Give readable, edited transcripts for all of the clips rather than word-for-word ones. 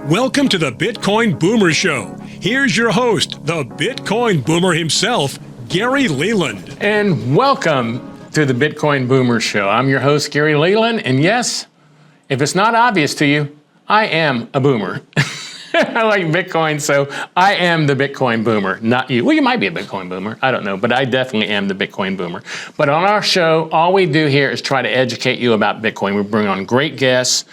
Welcome to the Bitcoin Boomer Show. Here's your host, the Bitcoin Boomer himself, Gary Leland. And welcome to the Bitcoin Boomer Show. I'm your host, Gary Leland, and yes, if it's not obvious to you, I am a boomer. I like Bitcoin, so I am the Bitcoin Boomer, not you. Well, you might be a Bitcoin Boomer, I don't know, but I definitely am the Bitcoin Boomer. But on our show, all we do here is try to educate you about Bitcoin. We bring on great guests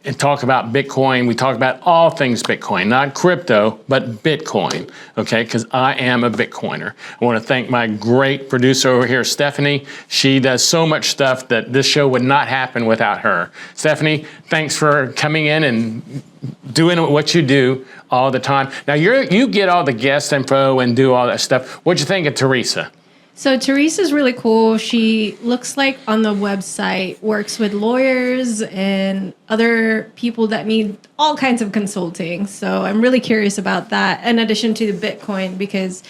and talk about Bitcoin. We talk about all things Bitcoin, not crypto, but Bitcoin, okay? Because I am a Bitcoiner. I want to thank my great producer over here, Stephanie. She does so much stuff that this show would not happen without her. Stephanie, thanks for coming in and doing what you do all the time. Now, you get all the guest info and do all that stuff. What'd you think of Teresa? So Teresa's really cool. She looks like on the website, works with lawyers and other people that need all kinds of consulting. So I'm really curious about that, in addition to the Bitcoin, because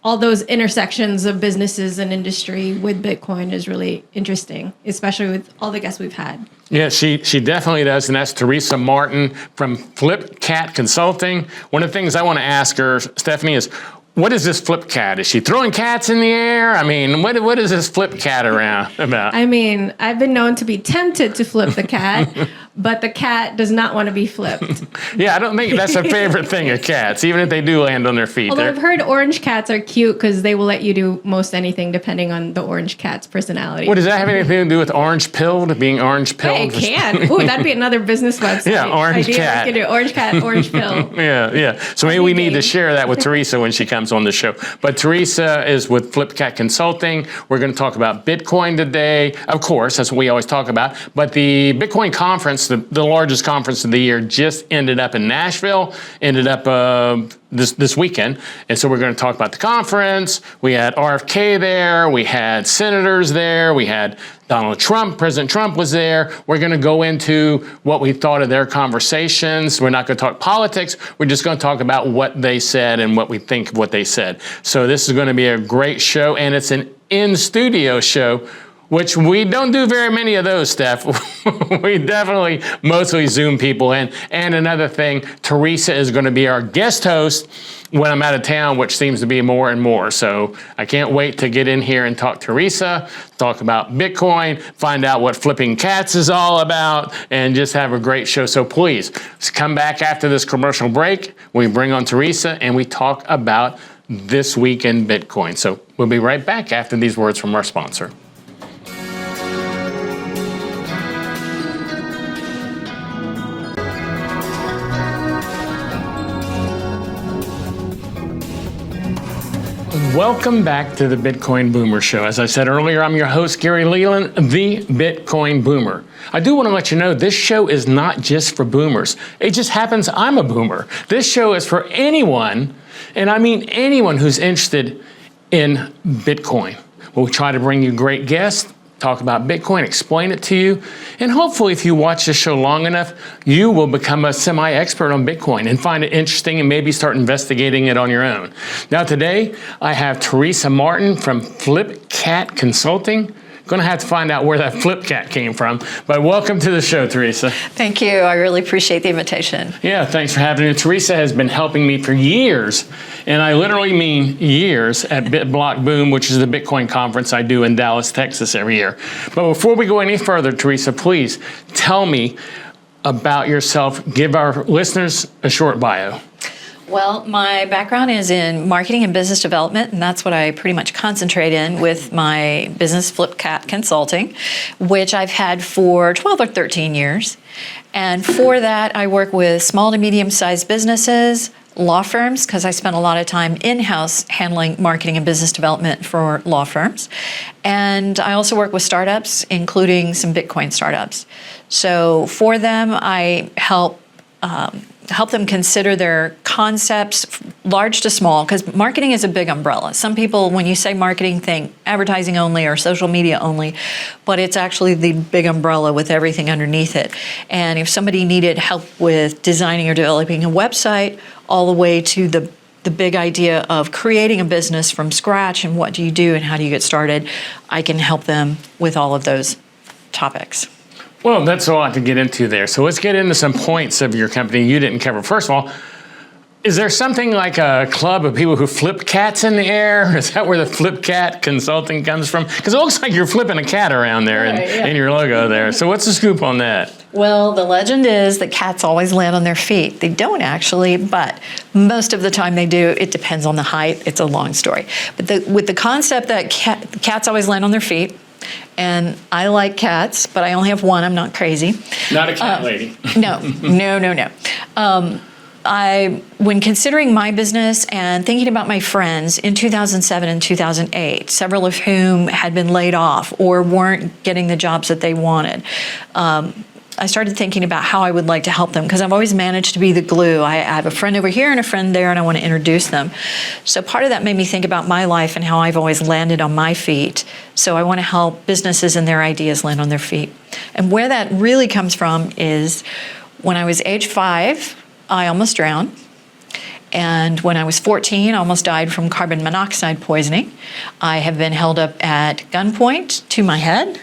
all those intersections of businesses and industry with Bitcoin is really interesting, especially with all the guests we've had. Yeah, she definitely does, and that's Teresa Martin from Flipcat Consulting. One of the things I want to ask her, Stephanie, is what is this flip cat? Is she throwing cats in the air? I mean, what is this flip cat around about? I mean, I've been known to be tempted to flip the cat, but the cat does not want to be flipped. Yeah, I don't think that's a favorite thing of cats, even if they do land on their feet. Although I've heard orange cats are cute because they will let you do most anything depending on the orange cat's personality. What does that have anything to do with orange pilled, being orange pilled? Hey, it can. Ooh, that'd be another business website. Yeah, orange cat. We could do orange cat, orange pill. Yeah. So maybe we need to share that with Teresa when she comes on the show. But Teresa is with Flipcat Consulting. We're going to talk about Bitcoin today. Of course, that's what we always talk about. But the Bitcoin conference, the largest conference of the year, just ended up in Nashville, ended up this weekend. And so we're going to talk about the conference. We had RFK there. We had senators there. We had Donald Trump. President Trump was there. We're going to go into what we thought of their conversations. We're not going to talk politics. We're just going to talk about what they said and what we think of what they said. So this is going to be a great show, and it's an in-studio show, which we don't do very many of those, Steph. We definitely mostly Zoom people in. And another thing, Teresa is going to be our guest host when I'm out of town, which seems to be more and more. So I can't wait to get in here and talk to Teresa, talk about Bitcoin, find out what flipping cats is all about, and just have a great show. So please, come back after this commercial break. We bring on Teresa and we talk about this week in Bitcoin. So we'll be right back after these words from our sponsor. Welcome back to the Bitcoin Boomer Show. As I said earlier, I'm your host, Gary Leland, the Bitcoin Boomer. I do want to let you know this show is not just for boomers. It just happens I'm a boomer. This show is for anyone, and I mean anyone who's interested in Bitcoin. We'll try to bring you great guests, talk about Bitcoin, explain it to you, and hopefully if you watch this show long enough, you will become a semi-expert on Bitcoin and find it interesting and maybe start investigating it on your own. Now today, I have Teresa Martin from Flipcat Consulting. Going to have to find out where that Flipcat came from, but welcome to the show, Teresa. Thank you. I really appreciate the invitation. Yeah, thanks for having me. Teresa has been helping me for years, and I literally mean years, at BitBlock Boom, which is the Bitcoin conference I do in Dallas, Texas every year. But before we go any further, Teresa, please tell me about yourself. Give our listeners a short bio. Well, my background is in marketing and business development, and that's what I pretty much concentrate in with my business Flipcat Consulting, which I've had for 12 or 13 years. And for that, I work with small to medium-sized businesses, law firms, because I spent a lot of time in-house handling marketing and business development for law firms. And I also work with startups, including some Bitcoin startups. So for them, I help them consider their concepts, large to small, because marketing is a big umbrella. Some people, when you say marketing, think advertising only or social media only, but it's actually the big umbrella with everything underneath it. And if somebody needed help with designing or developing a website, all the way to the big idea of creating a business from scratch and what do you do and how do you get started, I can help them with all of those topics. Well, that's a lot to get into there. So let's get into some points of your company you didn't cover. First of all, is there something like a club of people who flip cats in the air? Is that where the flip cat consulting comes from? Because it looks like you're flipping a cat around there in your logo there. So what's the scoop on that? Well, the legend is that cats always land on their feet. They don't actually, but most of the time they do. It depends on the height. It's a long story. But with the concept that cats always land on their feet, and I like cats, but I only have one. I'm not crazy. Not a cat lady. No. When considering my business and thinking about my friends in 2007 and 2008, several of whom had been laid off or weren't getting the jobs that they wanted, I started thinking about how I would like to help them because I've always managed to be the glue. I have a friend over here and a friend there, and I want to introduce them. So part of that made me think about my life and how I've always landed on my feet. So I want to help businesses and their ideas land on their feet. And where that really comes from is when I was age 5, I almost drowned. And when I was 14, I almost died from carbon monoxide poisoning. I have been held up at gunpoint to my head,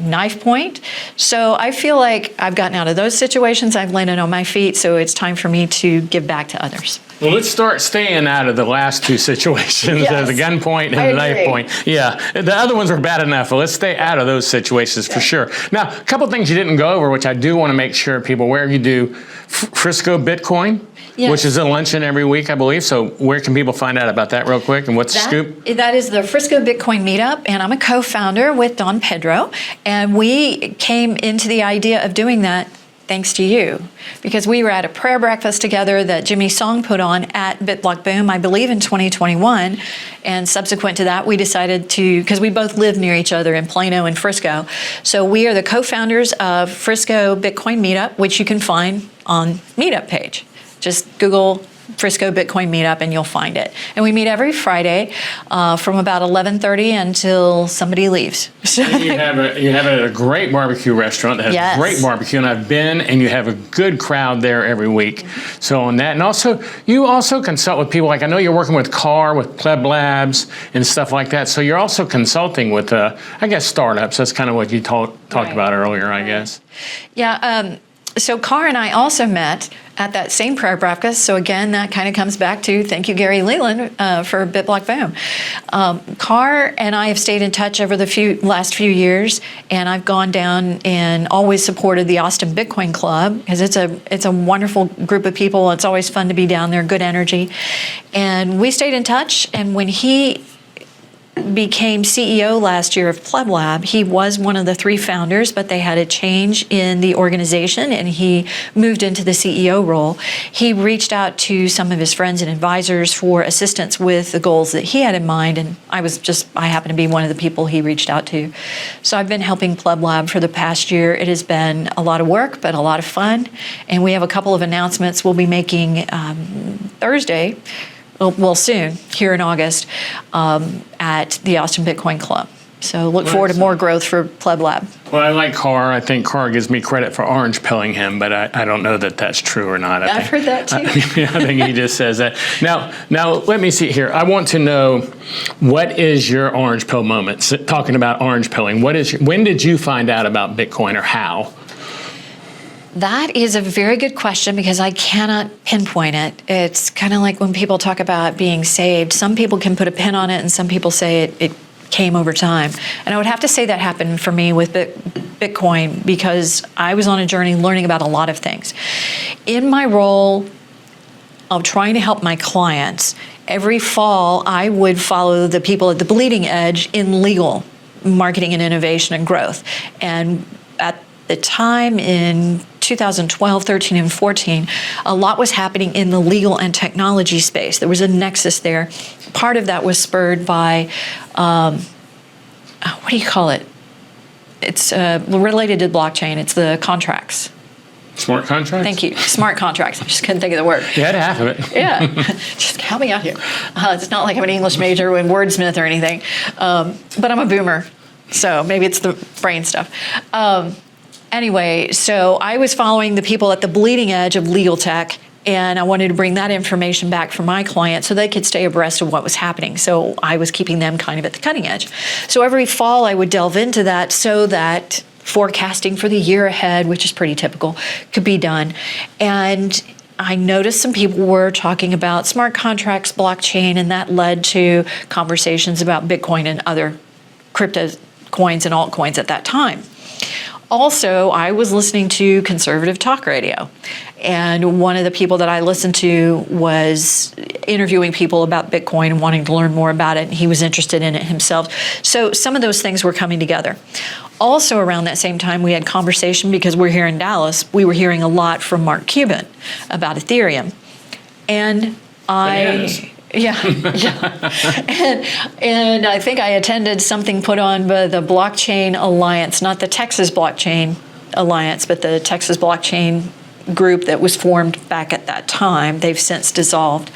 knife point. So I feel like I've gotten out of those situations. I've landed on my feet. So it's time for me to give back to others. Well, let's start staying out of the last two situations, Yes. the gunpoint and the knife point. Yeah, the other ones were bad enough, but let's stay out of those situations for sure. Now, a couple things you didn't go over, which I do want to make sure people aware. You do Frisco Bitcoin, Yes. which is a luncheon every week, I believe. So where can people find out about that real quick, and what's the scoop? That is the Frisco Bitcoin meetup, and I'm a co-founder with Don Pedro, and we came into the idea of doing that thanks to you, because we were at a prayer breakfast together that Jimmy Song put on at BitBlock Boom, I believe in 2021, and subsequent to that, we decided to, because we both live near each other in Plano and Frisco, so we are the co-founders of Frisco Bitcoin Meetup, which you can find on Meetup page. Just Google Frisco Bitcoin Meetup and you'll find it. And we meet every Friday from about 11:30 until somebody leaves. And you have a great barbecue restaurant that has Yes. great barbecue, and I've been, and you have a good crowd there every week. So on that, and also you also consult with people, like I know you're working with CAR, with Pleb Labs and stuff like that. So you're also consulting with, I guess, startups. That's kind of what you talked about earlier, I guess. Yeah. So Carr and I also met at that same prayer breakfast. So again, that kind of comes back to thank you, Gary Leland, for BitBlock Boom. Carr and I have stayed in touch over the last few years, and I've gone down and always supported the Austin Bitcoin Club because it's a wonderful group of people. It's always fun to be down there, good energy. And we stayed in touch, and when he became CEO last year of Pleb Lab. He was one of the 3 founders, but they had a change in the organization and he moved into the CEO role. He reached out to some of his friends and advisors for assistance with the goals that he had in mind, and I happened to be one of the people he reached out to. So I've been helping Pleb Lab for the past year. It has been a lot of work, but a lot of fun, and we have a couple of announcements we'll be making Thursday, well, soon, here in August, at the Austin Bitcoin Club. So look forward to more growth for Pleb Lab. Well, I like Carr. I think Carr gives me credit for orange pilling him, but I don't know that that's true or not. I've heard that too. I think he just says that. Now let me see here. I want to know, what is your orange pill moment? Talking about orange pilling, when did you find out about Bitcoin, or how? That is a very good question because I cannot pinpoint it. It's kind of like when people talk about being saved. Some people can put a pin on it and some people say it came over time. And I would have to say that happened for me with Bitcoin because I was on a journey learning about a lot of things. In my role of trying to help my clients, every fall I would follow the people at the bleeding edge in legal marketing and innovation and growth. And at the time in 2012, 13, and 14, a lot was happening in the legal and technology space. There was a nexus there. Part of that was spurred by, what do you call it? It's related to blockchain. It's the contracts. Smart contracts? Thank you. Smart contracts. I just couldn't think of the word. You had half of it. Yeah. Just help me out here. It's not like I'm an English major and wordsmith or anything. But I'm a boomer, so maybe it's the brain stuff. Anyway, so I was following the people at the bleeding edge of legal tech, and I wanted to bring that information back for my clients so they could stay abreast of what was happening. So I was keeping them kind of at the cutting edge. So every fall I would delve into that so that forecasting for the year ahead, which is pretty typical, could be done. And I noticed some people were talking about smart contracts, blockchain, and that led to conversations about Bitcoin and other crypto coins and altcoins at that time. Also, I was listening to conservative talk radio, and one of the people that I listened to was interviewing people about Bitcoin and wanting to learn more about it, and he was interested in it himself. So some of those things were coming together. Also around that same time, we had conversation, because we're here in Dallas, we were hearing a lot from Mark Cuban about Ethereum. And yeah. And I think I attended something put on by the Blockchain Alliance, not the Texas Blockchain Alliance, but the Texas Blockchain group that was formed back at that time. They've since dissolved.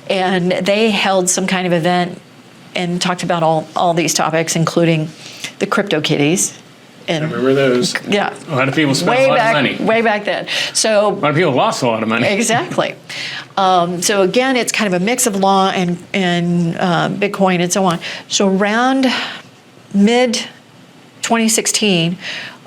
And they held some kind of event and talked about all these topics, including the crypto kitties. And I remember those. Yeah. A lot of people spent a lot of money. Way back then. So a lot of people lost a lot of money. Exactly. So again, it's kind of a mix of law and Bitcoin and so on. So around mid 2016,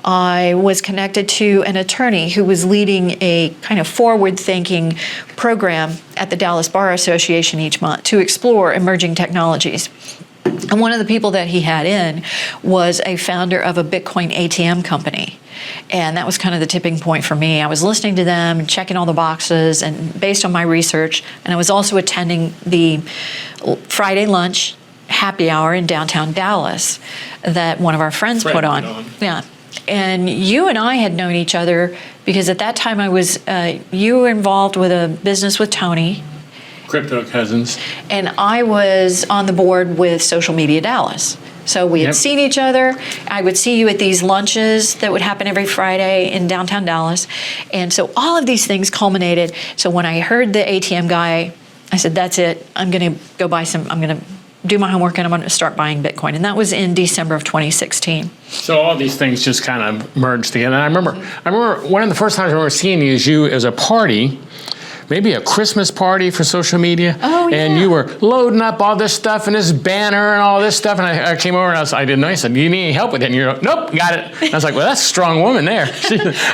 I was connected to an attorney who was leading a kind of forward-thinking program at the Dallas Bar Association each month to explore emerging technologies. And one of the people that he had in was a founder of a Bitcoin ATM company. And that was kind of the tipping point for me. I was listening to them and checking all the boxes, and based on my research, and I was also attending the Friday lunch happy hour in downtown Dallas that one of our friends put on. Yeah. And you and I had known each other because at that time you were involved with a business with Tony. Crypto cousins. And I was on the board with Social Media Dallas. So we had seen each other. I would see you at these lunches that would happen every Friday in downtown Dallas. And so all of these things culminated. So when I heard the ATM guy, I said, that's it. I'm going to go buy some, I'm going to do my homework, and I'm going to start buying Bitcoin. And that was in December of 2016. So all these things just kind of merged together. And I remember one of the first times I remember seeing you is you as a party, maybe a Christmas party for social media. Oh, yeah. And you were loading up all this stuff and this banner and all this stuff. And I came over and I didn't know. I said, do you need any help with it? And you're like, nope, got it. And I was like, well, that's a strong woman there.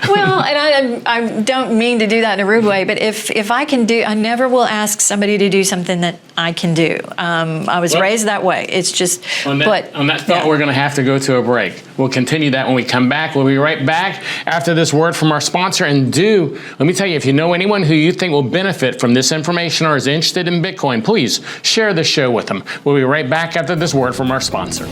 Well, and I don't mean to do that in a rude way, but if I can do, I never will ask somebody to do something that I can do. I was raised that way. It's just, on that thought, we're going to have to go to a break. We'll continue that when we come back. We'll be right back after this word from our sponsor. And let me tell you, if you know anyone who you think will benefit from this information or is interested in Bitcoin, please share the show with them. We'll be right back after this word from our sponsor.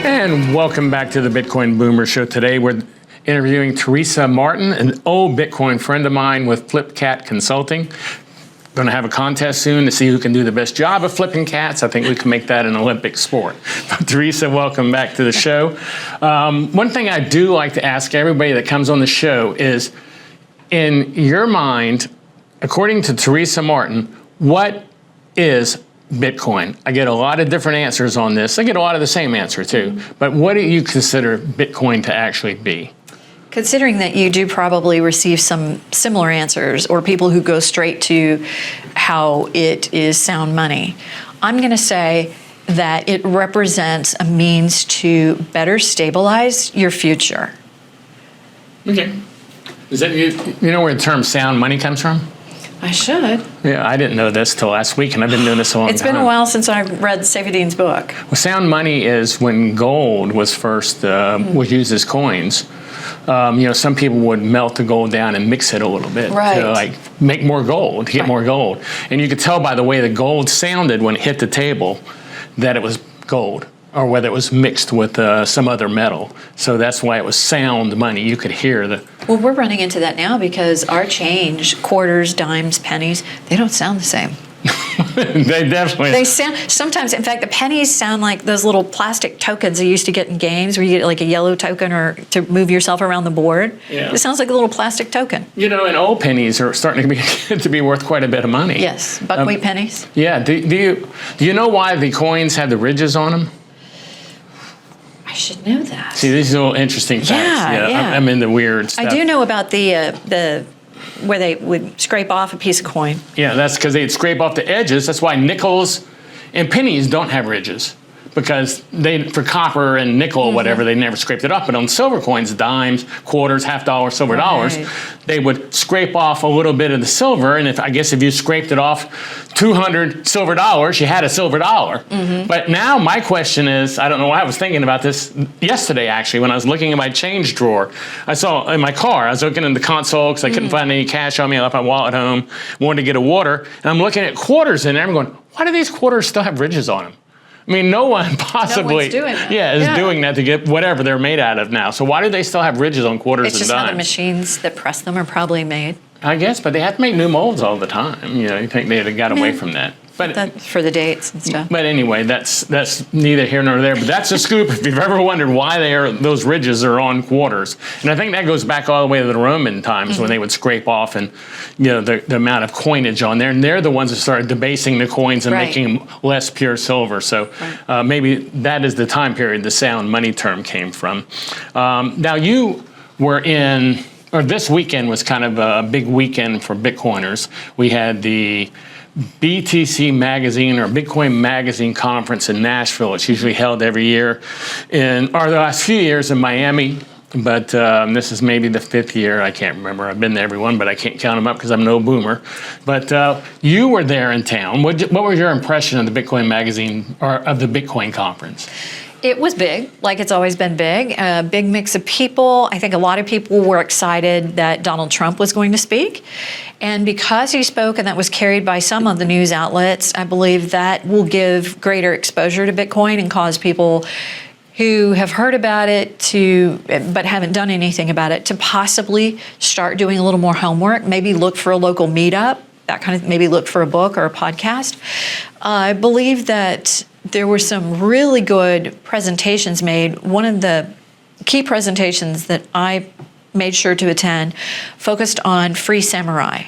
And welcome back to the Bitcoin Boomer Show. Today we're interviewing Teresa Martin, an old Bitcoin friend of mine with Flipcat Consulting. Going to have a contest soon to see who can do the best job of flipping cats. I think we can make that an Olympic sport. Teresa, welcome back to the show. One thing I do like to ask everybody that comes on the show is, in your mind, according to Teresa Martin, what is Bitcoin? I get a lot of different answers on this. I get a lot of the same answer too. But what do you consider Bitcoin to actually be? Considering that you do probably receive some similar answers, or people who go straight to how it is sound money, I'm going to say that it represents a means to better stabilize your future. Okay. Is that you know where the term sound money comes from? I should. Yeah, I didn't know this till last week, and I've been doing this a long time. It's been a while since I read Safedeen's book. Well, sound money is when gold was first was used as coins. Some people would melt the gold down and mix it a little bit to make more gold, to get more gold. And you could tell by the way the gold sounded when it hit the table that it was gold, or whether it was mixed with some other metal. So that's why it was sound money. You could hear the... Well, we're running into that now because our change, quarters, dimes, pennies, they don't sound the same. They definitely... They sound, sometimes, in fact, the pennies sound like those little plastic tokens you used to get in games where you get like a yellow token or to move yourself around the board. Yeah. It sounds like a little plastic token. And old pennies are starting to be worth quite a bit of money. Yes, buckwheat pennies. Yeah. Do you know why the coins have the ridges on them? I should know that. See, these are all interesting facts. Yeah. I'm into weird stuff. I do know about the where they would scrape off a piece of coin. Yeah, that's because they'd scrape off the edges. That's why nickels and pennies don't have ridges. Because for copper and nickel or whatever, they never scraped it off. But on silver coins, dimes, quarters, half dollars, silver dollars, they would scrape off a little bit of the silver. And if you scraped it off 200 silver dollars, you had a silver dollar. But now my question is, I don't know why I was thinking about this yesterday, actually, when I was looking at my change drawer. I saw in my car, I was looking in the console because I couldn't find any cash on me. I left my wallet at home, wanted to get a water. And I'm looking at quarters in there. I'm going, why do these quarters still have ridges on them? I mean, no one possibly doing that. is doing that to get whatever they're made out of now. So why do they still have ridges on quarters It's and just how dimes? the machines that press them are probably made. I guess, but they have to make new molds all the time. You think they'd have got away from that. But For the dates and stuff. But anyway, that's neither here nor there. But that's a scoop if you've ever wondered why those ridges are on quarters. And I think that goes back all the way to the Roman times when they would scrape off and the amount of coinage on there. And they're the ones that started debasing the coins and making them less pure silver. So maybe that is the time period the sound money term came from. Now you were this weekend was kind of a big weekend for Bitcoiners. We had the BTC Magazine or Bitcoin Magazine Conference in Nashville. It's usually held every year the last few years in Miami, but this is maybe the 5th year. I can't remember. I've been to every one, but I can't count them up because I'm no boomer. But you were there in town. What was your impression of the Bitcoin Magazine or of the Bitcoin Conference? It was big, like it's always been big. A big mix of people. I think a lot of people were excited that Donald Trump was going to speak. And because he spoke and that was carried by some of the news outlets, I believe that will give greater exposure to Bitcoin and cause people who have heard about it but haven't done anything about it to possibly start doing a little more homework, maybe look for a local meetup, maybe look for a book or a podcast. I believe that there were some really good presentations made. One of the key presentations that I made sure to attend focused on Free Samurai.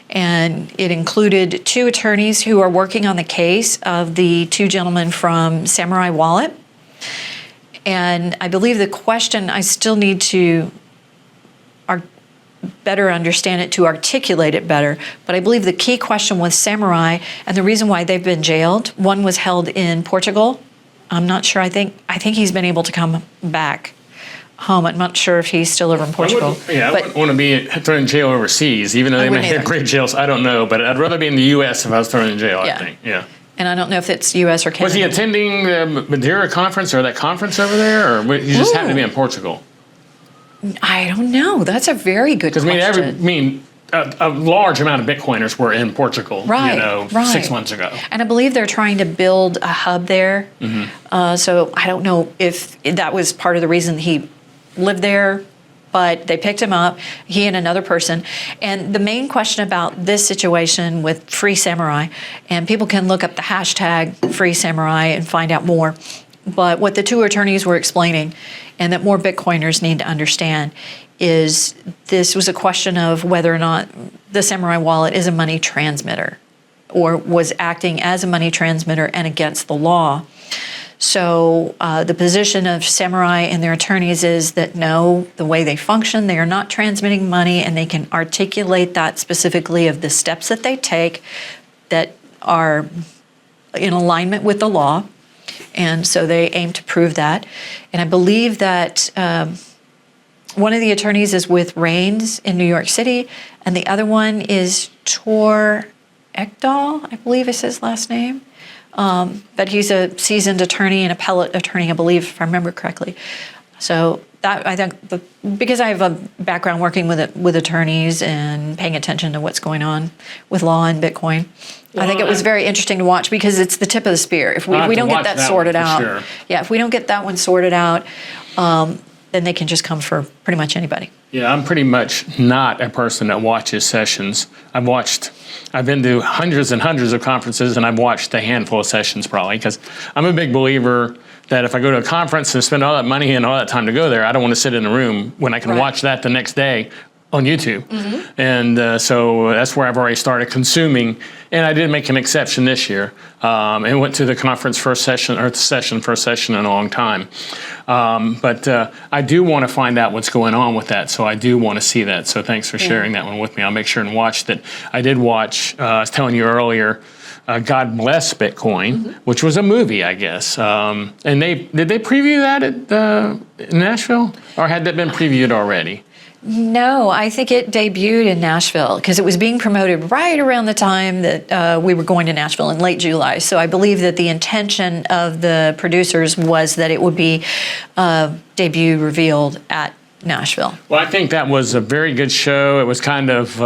And it included 2 attorneys who are working on the case of the 2 gentlemen from Samurai Wallet. And I believe the question, I still need to better understand it to articulate it better. But I believe the key question was Samurai and the reason why they've been jailed. One was held in Portugal. I'm not sure. I think he's been able to come back home. I'm not sure if he's still over in Portugal. I wouldn't want to be thrown in jail overseas, even though they may have great jails. I don't know, but I'd rather be in the U.S. if I was thrown in jail, I think. Yeah. And I don't know if it's U.S. or Canada. Was he attending the Madeira conference or that conference over there, or he just happened to be in Portugal? I don't know. That's a very good question. A large amount of Bitcoiners were in Portugal, 6 months ago. And I believe they're trying to build a hub there. So I don't know if that was part of the reason he lived there, but they picked him up, he and another person. And the main question about this situation with Free Samurai, and people can look up the hashtag Free Samurai and find out more. But what the 2 attorneys were explaining, and that more Bitcoiners need to understand, is this was a question of whether or not the Samurai wallet is a money transmitter or was acting as a money transmitter and against the law. So the position of Samurai and their attorneys is that no, the way they function, they are not transmitting money, and they can articulate that specifically of the steps that they take that are in alignment with the law. And so they aim to prove that. And I believe that one of the attorneys is with Reigns in New York City, and the other one is Tor Ekdahl, I believe is his last name. But he's a seasoned attorney and appellate attorney, I believe, if I remember correctly. So that, I think, because I have a background working with attorneys and paying attention to what's going on with law and Bitcoin, I think it was very interesting to watch because it's the tip of the spear. If we don't get that sorted out, if we don't get that one sorted out, then they can just come for pretty much anybody. Yeah, I'm pretty much not a person that watches sessions. I've been to hundreds and hundreds of conferences, and I've watched a handful of sessions probably, because I'm a big believer that if I go to a conference and spend all that money and all that time to go there, I don't want to sit in a room when I can watch that the next day on YouTube. And so that's where I've already started consuming. And I did make an exception this year and went to the conference first session in a long time. But I do want to find out what's going on with that. So I do want to see that. So thanks for sharing that one with me. I'll make sure and watch that. I did watch, I was telling you earlier, God Bless Bitcoin, which was a movie, I guess. And did they preview that at Nashville? Or had that been previewed already? No, I think it debuted in Nashville because it was being promoted right around the time that we were going to Nashville in late July. So I believe that the intention of the producers was that it would be debut revealed at Nashville. Well, I think that was a very good show. It was kind of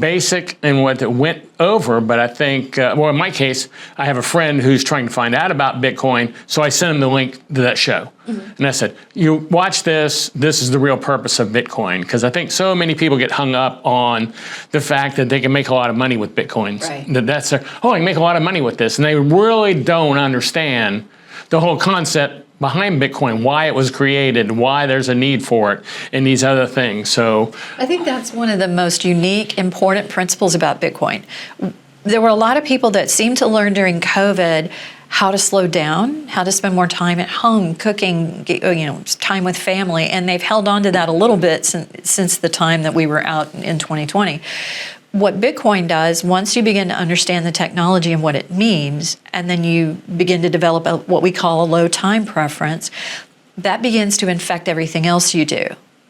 basic in what it went over, but I think, well, in my case, I have a friend who's trying to find out about Bitcoin, so I sent him the link to that show. And I said, you watch this is the real purpose of Bitcoin, because I think so many people get hung up on the fact that they can make a lot of money with Bitcoins. Right. That's I can make a lot of money with this, and they really don't understand the whole concept behind Bitcoin, why it was created, why there's a need for it, and these other things. So I think that's one of the most unique, important principles about Bitcoin. There were a lot of people that seemed to learn during COVID how to slow down, how to spend more time at home, cooking, time with family, and they've held on to that a little bit since the time that we were out in 2020. What Bitcoin does, once you begin to understand the technology and what it means, and then you begin to develop what we call a low time preference, that begins to infect everything else you do.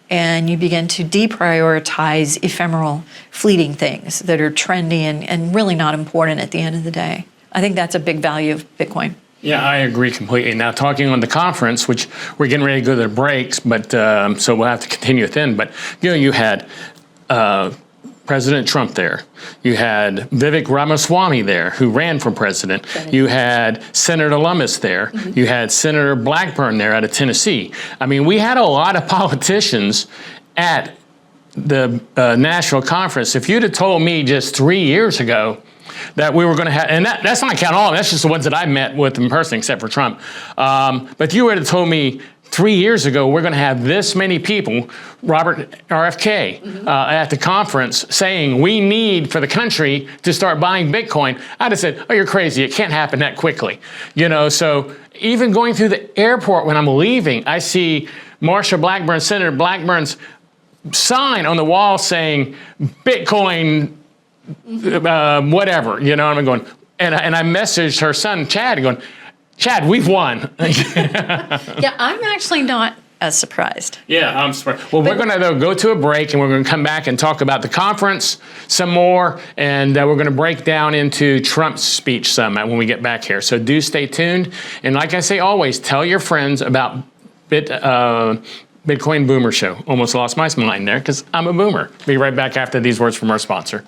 And you begin to deprioritize ephemeral, fleeting things that are trendy and really not important at the end of the day. I think that's a big value of Bitcoin. yeah, I agree completely. Now, talking on the conference, which we're getting ready to go to the breaks, but so we'll have to continue it then. But you had President Trump there. You had Vivek Ramaswamy there, who ran for president. You had Senator Lummis there. You had Senator Blackburn there out of Tennessee. I mean, we had a lot of politicians at the national conference. If you'd have told me just 3 years ago that we were going to have, and that's not counting all of them, that's just the ones that I met with in person, except for Trump. But you would have told me 3 years ago, we're going to have this many people, Robert RFK, at the conference saying we need for the country to start buying Bitcoin. I'd have said, oh, you're crazy. It can't happen that quickly. So even going through the airport when I'm leaving, I see Marsha Blackburn, Senator Blackburn's sign on the wall saying Bitcoin, whatever, and I'm going, and I messaged her son, Chad, going, Chad, we've won. Yeah, I'm actually not as surprised. Yeah, I'm surprised. Well, we're going to go to a break, and we're going to come back and talk about the conference some more, and we're going to break down into Trump's speech some when we get back here. So do stay tuned. And like I say always, tell your friends about Bitcoin Boomer Show. Almost lost my mind there because I'm a boomer. Be right back after these words from our sponsor.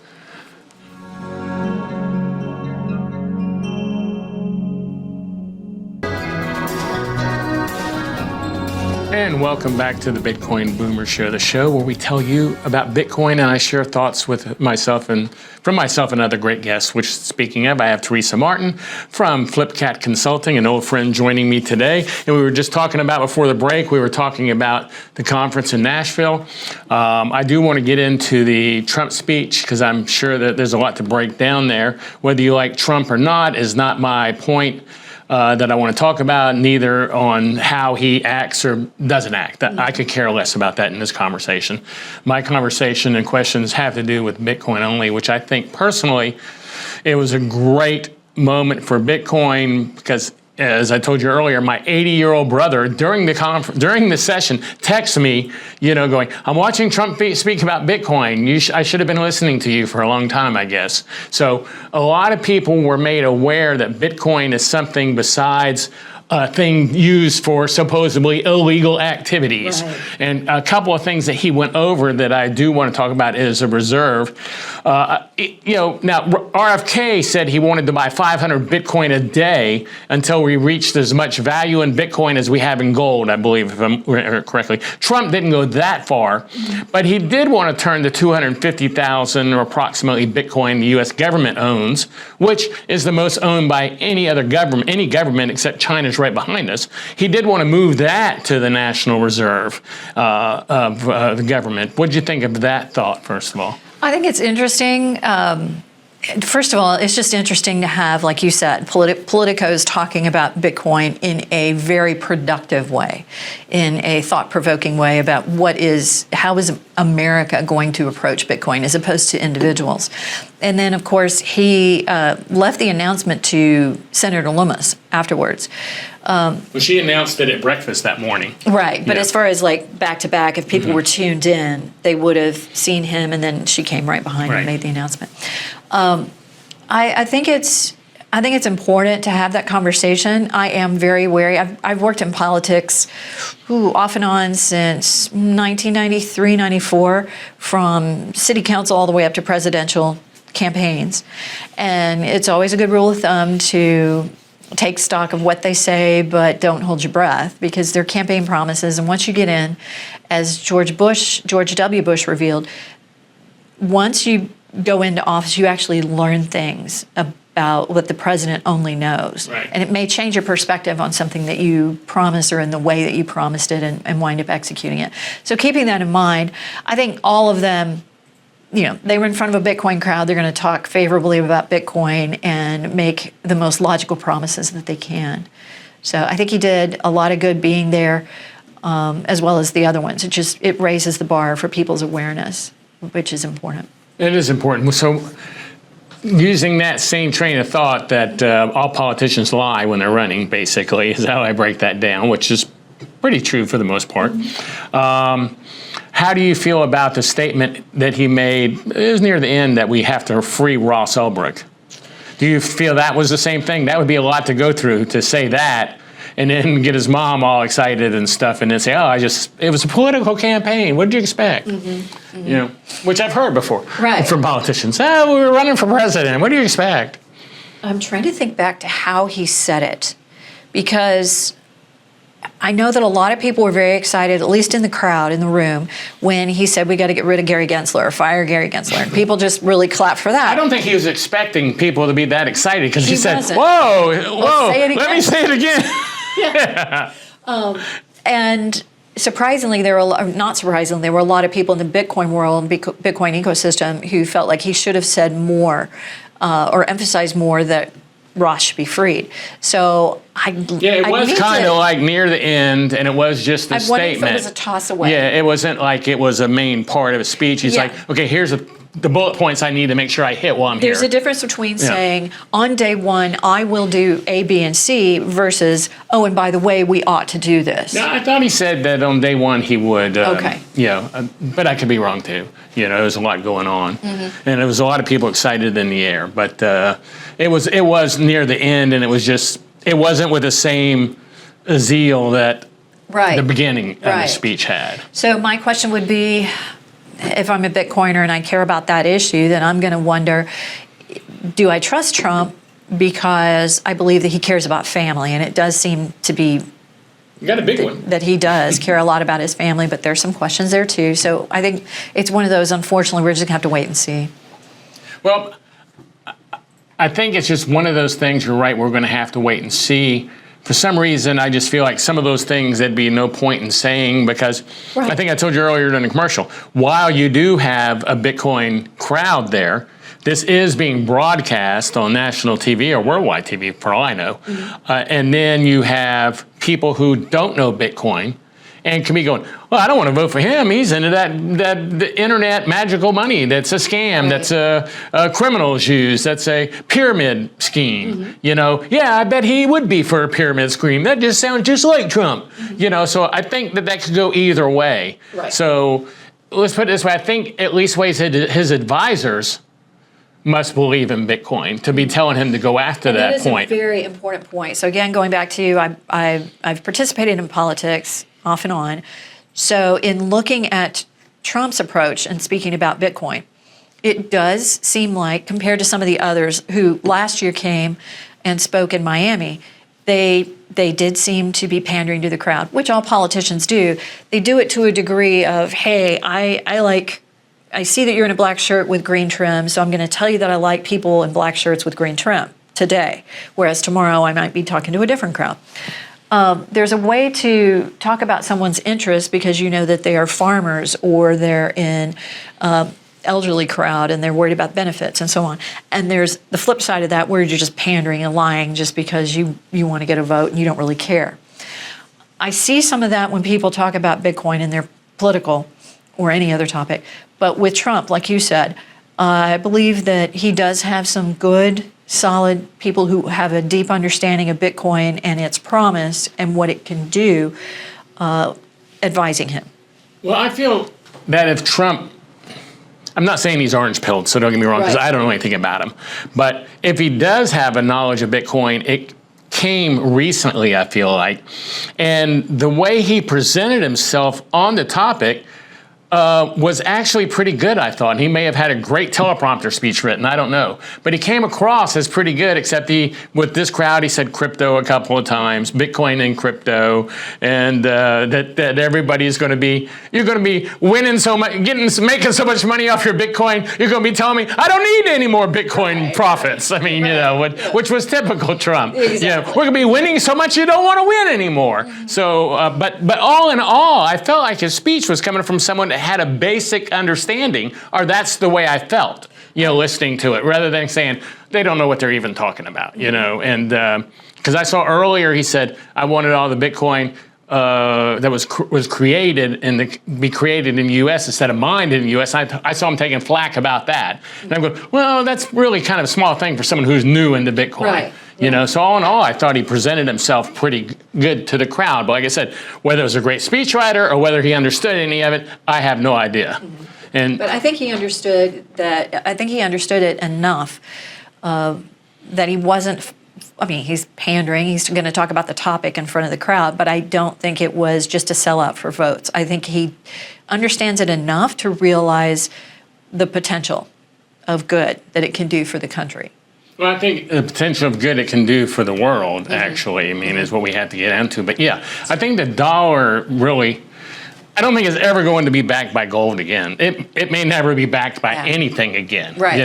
And welcome back to the Bitcoin Boomer Show, the show where we tell you about Bitcoin and I share thoughts with myself and other great guests, which speaking of, I have Teresa Martin from Flipcat Consulting, an old friend joining me today. And we were just talking about before the break, we were talking about the conference in Nashville. I do want to get into the Trump speech because I'm sure that there's a lot to break down there. Whether you like Trump or not is not my point. That I want to talk about, neither on how he acts or doesn't act. I could care less about that in this conversation. My conversation and questions have to do with Bitcoin only, which I think personally, it was a great moment for Bitcoin because, as I told you earlier, my 80-year-old brother during the session texted me, going, I'm watching Trump speak about Bitcoin. I should have been listening to you for a long time, I guess. So a lot of people were made aware that Bitcoin is something besides a thing used for supposedly illegal activities. Right. And a couple of things that he went over that I do want to talk about is a reserve. Now RFK said he wanted to buy 500 Bitcoin a day until we reached as much value in Bitcoin as we have in gold, I believe, if I'm correctly. Trump didn't go that far, but he did want to turn the 250,000 or approximately Bitcoin the U.S. government owns, which is the most owned by any government except China's right behind us. He did want to move that to the National Reserve of the government. What did you think of that thought, first of all? I think it's interesting. First of all, it's just interesting to have, like you said, politicos talking about Bitcoin in a very productive way, in a thought-provoking way about how is America going to approach Bitcoin as opposed to individuals. And then, of course, he left the announcement to Senator Loomis afterwards. Well, she announced it at breakfast that morning. Right, but as far as like back-to-back, if people were tuned in, they would have seen him, and then she came right behind and made the announcement. I think it's important to have that conversation. I am very wary. I've worked in politics off and on since 1993, 94, from city council all the way up to presidential campaigns. And it's always a good rule of thumb to take stock of what they say, but don't hold your breath, because they're campaign promises. And once you get in, as George W. Bush revealed, once you go into office, you actually learn things about what the president only knows. Right. And it may change your perspective on something that you promise or in the way that you promised it and wind up executing it. So keeping that in mind, I think all of them, they were in front of a Bitcoin crowd. They're going to talk favorably about Bitcoin and make the most logical promises that they can. So I think he did a lot of good being there, as well as the other ones. It raises the bar for people's awareness, which is important. It is important. So using that same train of thought that all politicians lie when they're running, basically, is how I break that down, which is pretty true for the most part. How do you feel about the statement that he made? It was near the end that we have to free Ross Ulbricht. Do you feel that was the same thing? That would be a lot to go through to say that, and then get his mom all excited and stuff, and then say, it was a political campaign. What did you expect? Which I've heard before from politicians. We were running for president. What do you expect? I'm trying to think back to how he said it, because I know that a lot of people were very excited, at least in the crowd, in the room, when he said we got to get rid of Gary Gensler or fire Gary Gensler. And people just really clapped for that. I don't think he was expecting people to be that excited, because he said, wasn't. whoa, Let me say it again. And surprisingly, there were a lot of people in the Bitcoin world, Bitcoin ecosystem, who felt like he should have said more or emphasized more that Ross should be freed. So it was kind of like near the end, and it was just a statement. I wondered if it was a toss away. Yeah, it wasn't like it was a main part of a speech. He's like, okay, here's the bullet points I need to make sure I hit while I'm here. There's a difference between saying, on day one, I will do A, B, and C, versus, and by the way, we ought to do this. No, I thought he said that on day one he would. Okay. But I could be wrong too. There was a lot going on, and there was a lot of people excited in the air. But it was near the end, and it wasn't with the same zeal that the beginning of the speech had. So my question would be, if I'm a Bitcoiner and I care about that issue, then I'm going to wonder, do I trust Trump because I believe that he cares about family? And it does seem to be you got a big one. That he does care a lot about his family, but there's some questions there too. So I think it's one of those, unfortunately, we're just going to have to wait and see. Well, I think it's just one of those things, you're right, we're going to have to wait and see. For some reason, I just feel like some of those things there'd be no point in saying, because I think I told you earlier during the commercial, while you do have a Bitcoin crowd there, this is being broadcast on national TV or worldwide TV, for all I know. And then you have people who don't know Bitcoin and can be going, well, I don't want to vote for him. He's into the internet magical money. That's a scam. That's a criminals use. That's a pyramid scheme. I bet he would be for a pyramid scheme. That just sounds just like Trump. So I think that could go either way. Right. So let's put it this way. I think at least his advisors must believe in Bitcoin to be telling him to go after that point. That is a very important point. So again, going back to I've participated in politics off and on. So in looking at Trump's approach and speaking about Bitcoin, it does seem like, compared to some of the others who last year came and spoke in Miami, they did seem to be pandering to the crowd, which all politicians do. They do it to a degree of, hey, I see that you're in a black shirt with green trim, so I'm going to tell you that I like people in black shirts with green trim today, whereas tomorrow I might be talking to a different crowd. there's a way to talk about someone's interest because you know that they are farmers or they're in elderly crowd and they're worried about benefits and so on. And there's the flip side of that where you're just pandering and lying just because you want to get a vote and you don't really care. I see some of that when people talk about Bitcoin and they're political or any other topic. But with Trump, like you said, I believe that he does have some good, solid people who have a deep understanding of Bitcoin and its promise and what it can do, advising him. Well, I feel that if Trump, I'm not saying he's orange-pilled, so don't get me wrong, because I don't know anything about him. But if he does have a knowledge of Bitcoin, it came recently, I feel like. And the way he presented himself on the topic was actually pretty good, I thought. He may have had a great teleprompter speech written, I don't know. But he came across as pretty good, except with this crowd, he said crypto a couple of times, Bitcoin and crypto, and that everybody's going to be, you're going to be winning so much, making so much money off your Bitcoin, you're going to be telling me, I don't need any more Bitcoin profits. I mean, which was typical Trump. Exactly. We're going to be winning so much you don't want to win anymore. So, but all in all, I felt like his speech was coming from someone that had a basic understanding, or that's the way I felt, listening to it, rather than saying they don't know what they're even talking about, and because I saw earlier he said, I wanted all the Bitcoin that was created be created in the U.S. instead of mined in the U.S. I saw him taking flack about that. And I'm going, well, that's really kind of a small thing for someone who's new into Bitcoin. Right. So all in all, I thought he presented himself pretty good to the crowd. But like I said, whether it was a great speechwriter or whether he understood any of it, I have no idea. But I think he understood that. I think he understood it enough that he wasn't. I mean, he's pandering. He's going to talk about the topic in front of the crowd, but I don't think it was just a sellout for votes. I think he understands it enough to realize the potential of good that it can do for the country. Well, I think the potential of good it can do for the world, actually, is what we have to get into. But yeah, I think the dollar really, I don't think it's ever going to be backed by gold again. It may never be backed by anything again, right.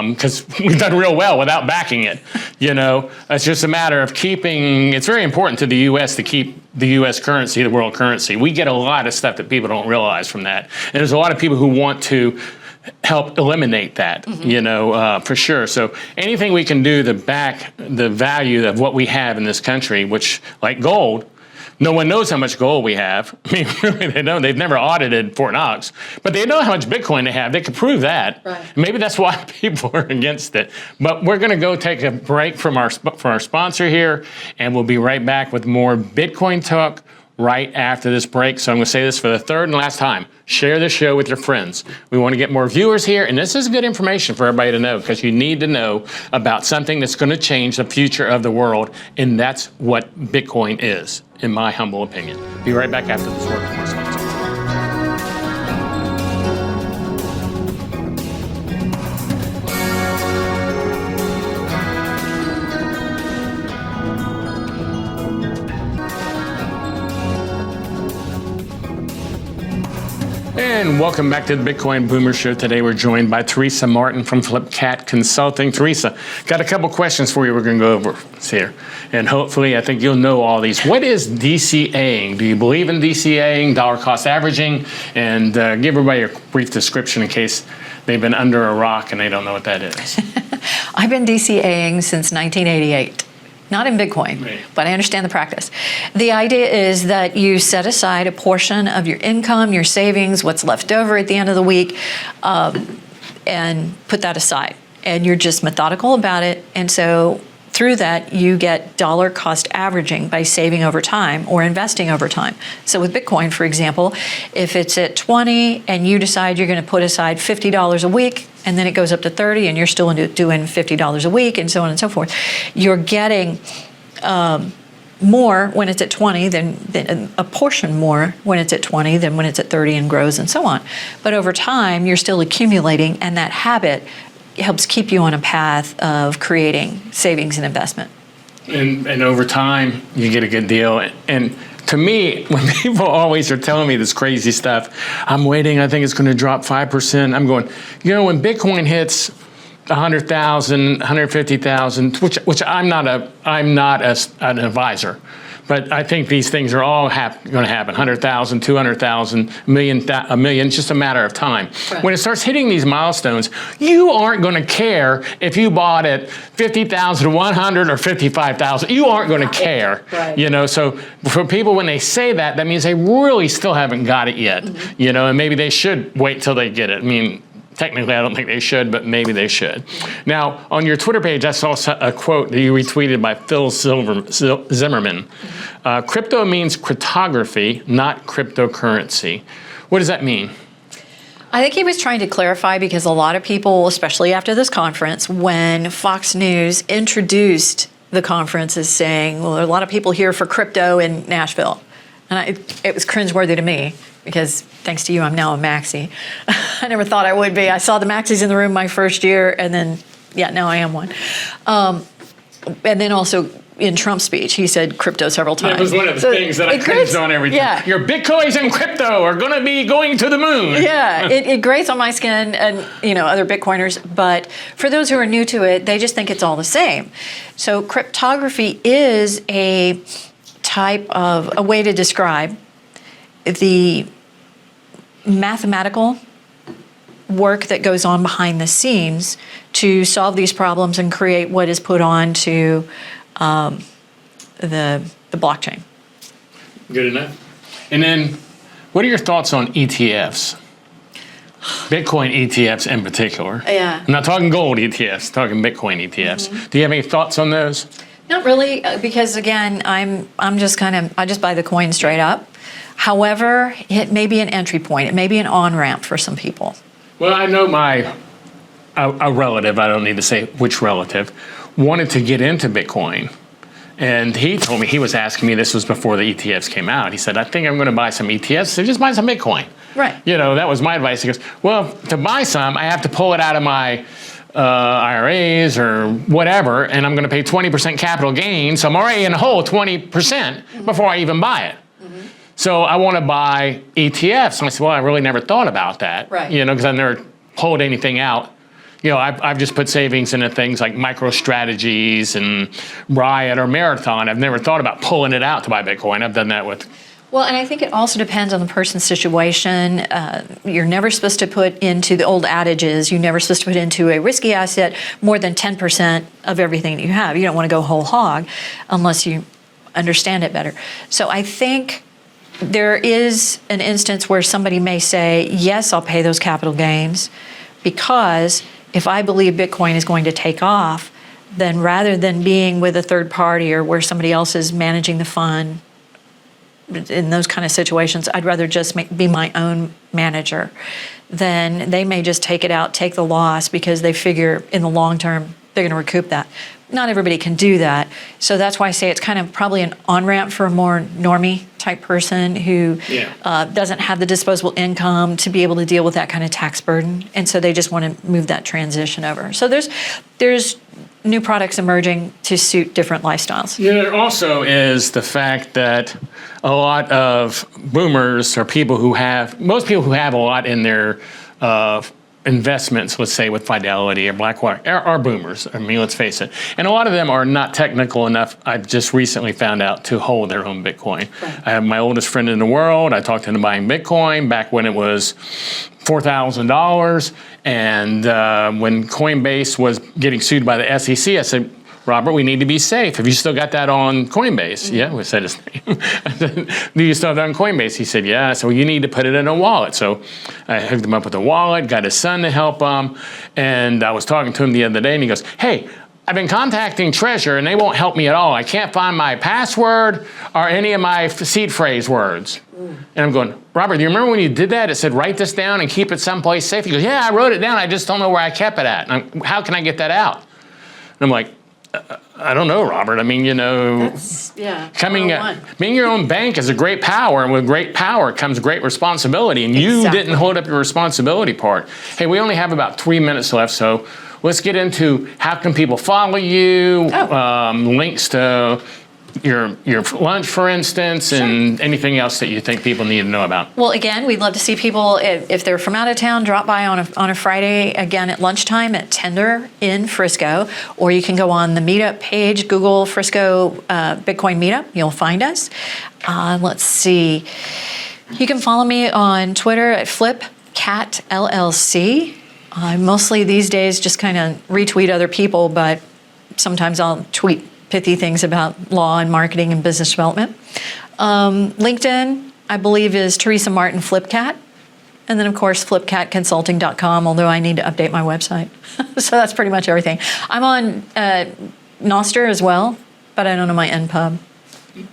Because we've done real well without backing it. It's just a matter of it's very important to the U.S. to keep the U.S. currency, the world currency. We get a lot of stuff that people don't realize from that. And there's a lot of people who want to help eliminate that, for sure. So anything we can do to back the value of what we have in this country, which, like gold, no one knows how much gold we have. I mean, really, they don't. They've never audited Fort Knox, but they know how much Bitcoin they have. They can prove that. Right. Maybe that's why people are against it. But we're going to go take a break for our sponsor here, and we'll be right back with more Bitcoin talk right after this break. So I'm going to say this for the third and last time. Share the show with your friends. We want to get more viewers here, and this is good information for everybody to know, because you need to know about something that's going to change the future of the world, and that's what Bitcoin is, in my humble opinion. Be right back after this word from our sponsor. And welcome back to the Bitcoin Boomer Show. Today we're joined by Teresa Martin from Flipcat Consulting. Teresa, got a couple questions for you we're going to go over here. And hopefully, I think you'll know all these. What is DCAing? Do you believe in DCAing, dollar cost averaging? And give everybody a brief description in case they've been under a rock and they don't know what that is. I've been DCAing since 1988. Not in Bitcoin, right, but I understand the practice. The idea is that you set aside a portion of your income, your savings, what's left over at the end of the week, and put that aside. And you're just methodical about it. And so through that, you get dollar cost averaging by saving over time or investing over time. So with Bitcoin, for example, if it's at 20 and you decide you're going to put aside $50 a week, and then it goes up to 30 and you're still doing $50 a week and so on and so forth, you're getting more when it's at 20 than a portion more when it's at 20 than when it's at 30 and grows and so on. But over time, you're still accumulating, and that habit helps keep you on a path of creating savings and investment. And over time, you get a good deal. And to me, when people always are telling me this crazy stuff, I'm waiting, I think it's going to drop 5%. I'm going, when Bitcoin hits 100,000, 150,000, which I'm not an advisor, but I think these things are all going to happen. 100,000, 200,000, a million, it's just a matter of time. Right. When it starts hitting these milestones, you aren't going to care if you bought it 50,000, 100, or 55,000. You aren't going to care. Right. You know, so for people, when they say that, that means they really still haven't got it yet. Mm-hmm. You know, and maybe they should wait till they get it. I mean, technically, I don't think they should, but maybe they should. Now, on your Twitter page, I saw a quote that you retweeted by Phil Zimmerman. Crypto means cryptography, not cryptocurrency. What does that mean? I think he was trying to clarify because a lot of people, especially after this conference, when Fox News introduced the conference as saying, well, there are a lot of people here for crypto in Nashville. And it was cringeworthy to me because thanks to you, I'm now a maxi. I never thought I would be. I saw the maxis in the room my first year, and then, now I am one. And then also in Trump's speech, he said crypto several times. It was one of the things that I cringed on every time. Yeah. Your Bitcoins and crypto are going to be going to the moon. Yeah, it grates on my skin and, other Bitcoiners. But for those who are new to it, they just think it's all the same. So cryptography is a way to describe the mathematical work that goes on behind the scenes to solve these problems and create what is put onto the blockchain. Good enough. And then, what are your thoughts on ETFs? Bitcoin ETFs in particular. Yeah. I'm not talking gold ETFs, talking Bitcoin ETFs. Mm-hmm. Do you have any thoughts on those? Not really, because again, I just buy the coin straight up. However, it may be an entry point. It may be an on-ramp for some people. Well, I know a relative, I don't need to say which relative, wanted to get into Bitcoin. And he told me, he was asking me, this was before the ETFs came out. He said, I think I'm going to buy some ETFs. So just buy some Bitcoin. Right. That was my advice. He goes, well, to buy some, I have to pull it out of my IRAs or whatever, and I'm going to pay 20% capital gain. So I'm already in the hole 20% before I even buy it. Mm-hmm. So I want to buy ETFs. And I said, well, I really never thought about that. Right. Because I never pulled anything out. I've just put savings into things like MicroStrategies and Riot or Marathon. I've never thought about pulling it out to buy Bitcoin. I've done that with. Well, and I think it also depends on the person's situation. You're never supposed to put into the old adages, you're never supposed to put into a risky asset more than 10% of everything that you have. You don't want to go whole hog unless you understand it better. So I think there is an instance where somebody may say, yes, I'll pay those capital gains, because if I believe Bitcoin is going to take off, then rather than being with a third party or where somebody else is managing the fund, in those kind of situations, I'd rather just be my own manager. Then they may just take it out, take the loss, because they figure in the long term they're going to recoup that. Not everybody can do that. So that's why I say it's kind of probably an on-ramp for a more normie type person who doesn't have the disposable income to be able to deal with that kind of tax burden. And so they just want to move that transition over. So there's new products emerging to suit different lifestyles. Yeah, there also is the fact that a lot of boomers are most people who have a lot in their investments, let's say with Fidelity or Blackwater, are boomers. I mean, let's face it. And a lot of them are not technical enough, I've just recently found out, to hold their own Bitcoin. Right. I have my oldest friend in the world. I talked to him buying Bitcoin back when it was $4,000. And when Coinbase was getting sued by the SEC, I said, Robert, we need to be safe. Have you still got that on Coinbase? Mm-hmm. Yeah, we said his name. I said, do you still have that on Coinbase? He said, yeah. So you need to put it in a wallet. So I hooked him up with a wallet, got his son to help him. And I was talking to him the other day, and he goes, hey, I've been contacting Treasure, and they won't help me at all. I can't find my password or any of my seed phrase words. And I'm going, Robert, do you remember when you did that? It said, write this down and keep it someplace safe. He goes, yeah, I wrote it down. I just don't know where I kept it at. And how can I get that out? And I'm like, I don't know, Robert. I mean, being your own bank is a great power, and with great power comes great responsibility, and you didn't hold up your responsibility part. Hey, we only have about 3 minutes left, so let's get into how can people follow you, links to your lunch, for instance, and anything else that you think people need to know about. Well, again, we'd love to see people, if they're from out of town, drop by on a Friday, again, at lunchtime at Tender in Frisco, or you can go on the meetup page, Google Frisco Bitcoin Meetup, you'll find us. Let's see. You can follow me on Twitter at FlipCatLLC. I mostly these days just kind of retweet other people, but sometimes I'll tweet pithy things about law and marketing and business development. LinkedIn, I believe, is Teresa Martin Flipcat. And then, of course, flipcatconsulting.com, although I need to update my website. So that's pretty much everything. I'm on Nostr as well, but I don't know my NPub.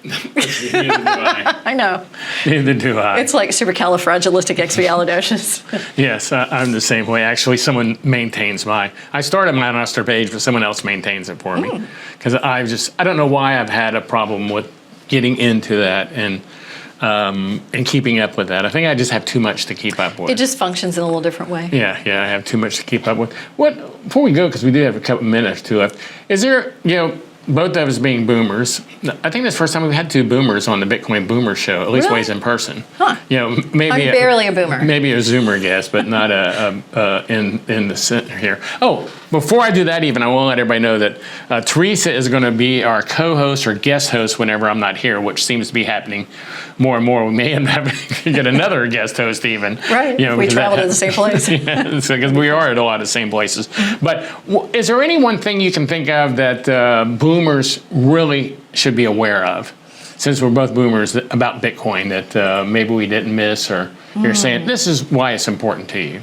Neither do I. I know. Neither do I. It's like supercalifragilisticexpialidocious. Yes, I'm the same way. Actually, someone maintains I started my Nostr page, but someone else maintains it for me. Because I don't know why I've had a problem with getting into that and keeping up with that. I think I just have too much to keep up with. It just functions in a little different way. Yeah, I have too much to keep up with. Before we go, because we do have a couple minutes to left, is there, both of us being boomers, I think that's the first time we've had two boomers on the Bitcoin Boomer Show, at least Really? ways in person. Huh. Maybe I'm barely a boomer. Maybe a Zoomer guest, but not in the center here. Oh, before I do that even, I want to let everybody know that Teresa is going to be our co-host or guest host whenever I'm not here, which seems to be happening more and more. We may end up having to get another guest host even. Right, we travel to the same place. Because we are at a lot of the same places. But is there any one thing you can think of that boomers really should be aware of, since we're both boomers, about Bitcoin that maybe we didn't miss, or you're saying this is why it's important to you?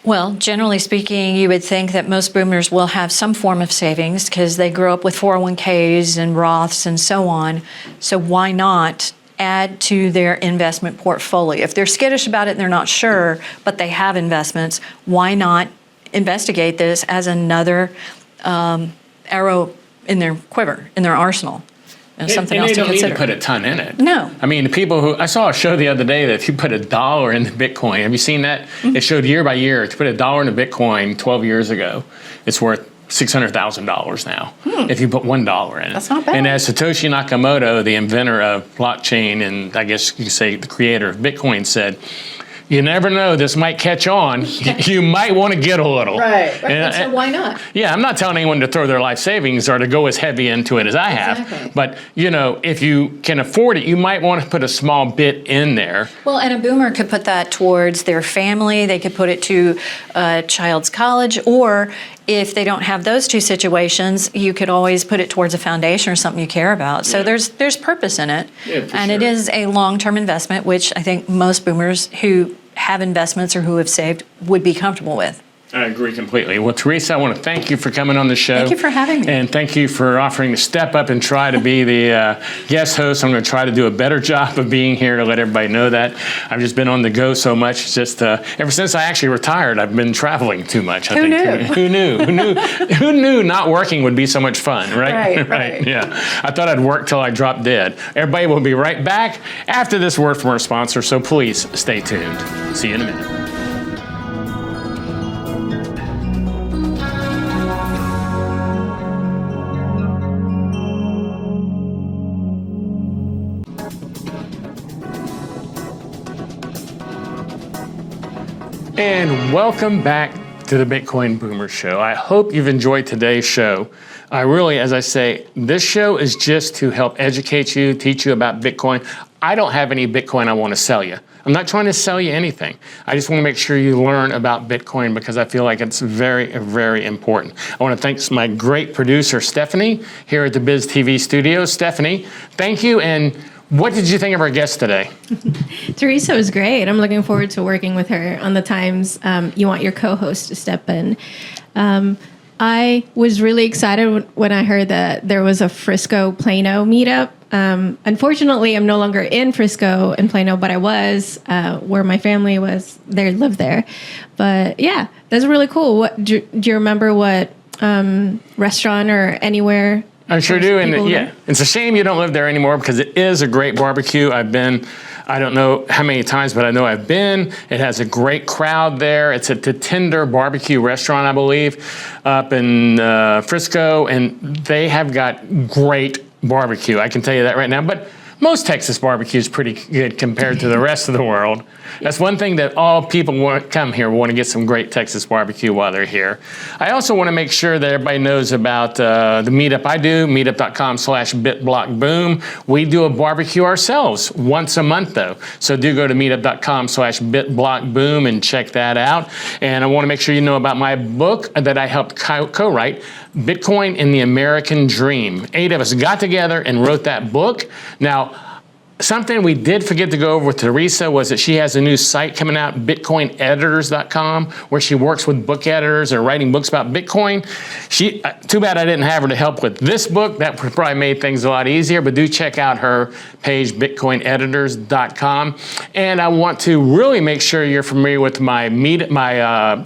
Well, generally speaking, you would think that most boomers will have some form of savings because they grew up with 401ks and Roths and so on. So why not add to their investment portfolio? If they're skittish about it and they're not sure, but they have investments, why not investigate this as another arrow in their quiver, in their arsenal? Something else to consider. And they don't need to put a ton in it. No. I mean, the people I saw a show the other day that if you put $1 into Bitcoin, have you seen that? It showed year by year, to put $1 into Bitcoin 12 years ago, it's worth $600,000 now if you put $1 in it. That's not bad. And as Satoshi Nakamoto, the inventor of blockchain and I guess you could say the creator of Bitcoin, said, you never know, this might catch on. You might want to get a little. Right. So why not? Yeah, I'm not telling anyone to throw their life savings or to go as heavy into it as I have. Exactly. But, if you can afford it, you might want to put a small bit in there. Well, and a boomer could put that towards their family. They could put it to a child's college, or if they don't have those two situations, you could always put it towards a foundation or something you care about. So there's purpose in it. Yeah, for and sure. It is a long-term investment, which I think most boomers who have investments or who have saved would be comfortable with. I agree completely. Well, Teresa, I want to thank you for coming on the show. Thank you for having me. And thank you for offering to step up and try to be the guest host. I'm going to try to do a better job of being here to let everybody know that. I've just been on the go so much. Just ever since I actually retired, I've been traveling too much. Who knew? Who knew? Who knew not working would be so much fun, right? Right. Yeah. I thought I'd work till I dropped dead. Everybody will be right back after this word from our sponsor, so please stay tuned. See you in a minute. And welcome back to the Bitcoin Boomer Show. I hope you've enjoyed today's show. I really, as I say, this show is just to help educate you, teach you about Bitcoin. I don't have any Bitcoin I want to sell you. I'm not trying to sell you anything. I just want to make sure you learn about Bitcoin because I feel like it's very, very important. I want to thank my great producer, Stephanie, here at the BizTV studios. Stephanie, thank you. And what did you think of our guest today? Teresa was great. I'm looking forward to working with her on the times you want your co-host to step in. I was really excited when I heard that there was a Frisco Plano meetup. Unfortunately, I'm no longer in Frisco and Plano, but I was where my family was. They lived there. But yeah, that's really cool. What do you remember what restaurant or anywhere? I sure do, and yeah, it's a shame you don't live there anymore because it is a great barbecue. I've been, I don't know how many times, but I know I've been. It has a great crowd there. It's a Tender barbecue restaurant, I believe, up in Frisco, and they have got great barbecue. I can tell you that right now. But most Texas barbecue is pretty good compared to the rest of the world. That's one thing that all people want come here want to get some great Texas barbecue while they're here. I also want to make sure that everybody knows about the meetup I do, meetup.com/BitBlock Boom. We do a barbecue ourselves once a month though. So do go to meetup.com/BitBlock Boom and check that out. And I want to make sure you know about my book that I helped co-write, Bitcoin and the American Dream. 8 of us got together and wrote that book. Now, something we did forget to go over with Teresa was that she has a new site coming out, bitcoineditors.com, where she works with book editors or writing books about Bitcoin. Too bad I didn't have her to help with this book. That probably made things a lot easier, but do check out her page, bitcoineditors.com. And I want to really make sure you're familiar with my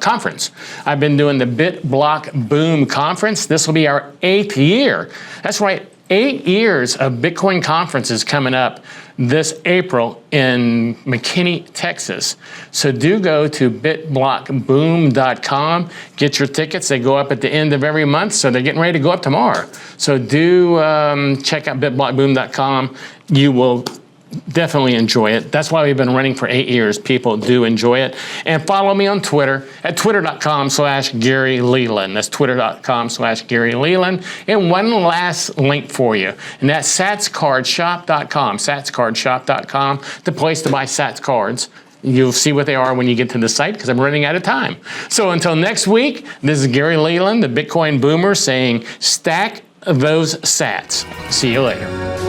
conference. I've been doing the BitBlock Boom conference. This will be our 8th year. That's right. 8 years of Bitcoin conferences coming up this April in McKinney, Texas. So do go to bitblockboom.com, get your tickets. They go up at the end of every month, so they're getting ready to go up tomorrow. So do check out bitblockboom.com. You will definitely enjoy it. That's why we've been running for 8 years. People do enjoy it. And follow me on Twitter at twitter.com/Gary Leland. That's twitter.com/Gary Leland. And one last link for you, and that's satscardshop.com. Satscardshop.com, the place to buy Sats cards. You'll see what they are when you get to the site because I'm running out of time. So until next week, this is Gary Leland, the Bitcoin Boomer, saying stack those Sats. See you later.